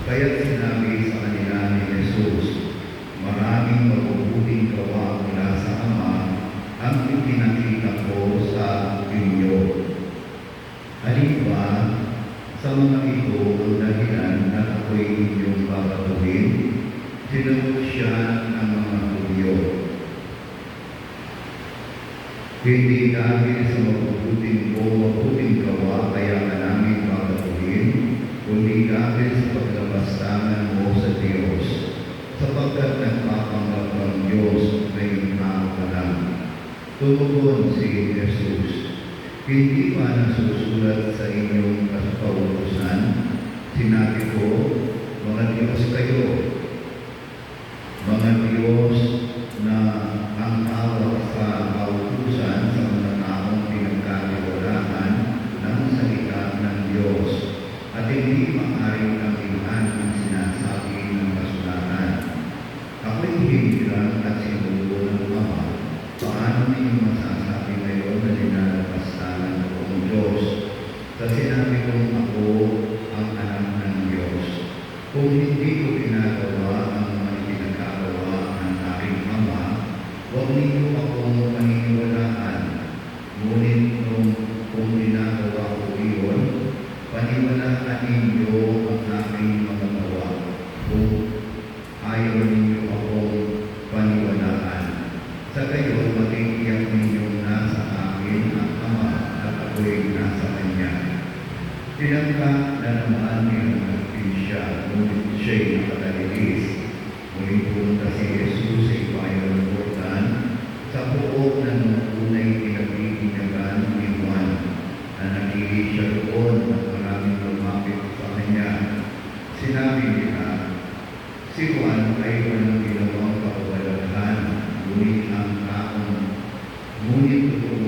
Kaya't sinabi sa kanila ni Jesus, maraming mabubuting gawa mula sa Ama ang ipinakita ko sa inyo. Halimbawa, sa mga ito ang dahilan na ako'y inyong babatuhin, sinagot siya ng mga Hudyo. Hindi dahil sa mabubuting gawa kaya ka namin babatuhin, kundi dahil sa paglabastangan mo sa Diyos, sapagkat nagpapanggap ang Diyos na iyong tao ka lang. Tumugon si Jesus, hindi ba nasusulat sa inyong kautusan? Sinabi ko, mga Diyos kayo, mga Diyos na ang tawag sa kautusan sa mga taong pinagkatiwalaan ng salita ng Diyos at hindi maaaring kampihan ang sinasabi ng kasulatan. Ako'y hinihiran at sinulo ng Ama. Paano ninyo masasabi ngayon na dinalabastanan ko ang Diyos? Sa sinabi kong ako ang anak ng Diyos. Kung hindi ko ginagawa ang mga pinagkagawa ng aking Ama, huwag ninyo akong paniniwalaan. Ngunit kung ginagawa ko iyon, paniwalaan ninyo ang aking mga gawa. Kung ayaw ninyo akong paniwalaan, sa gayon matitiyak ninyong nasa akin ang Ama at ako'y nasa Kanya. Tinangka na naman nilang siya, ngunit siya'y nakatalilis. Muling pumunta si Jesus sa ibayo ng Jordan, sa buo ng unay pinagbibigagan ni Juan, na nagili siya roon at maraming lumapit sa kanya. Sinabi nila, si Juan ay walang ginawang kapabalaghan, ngunit totoo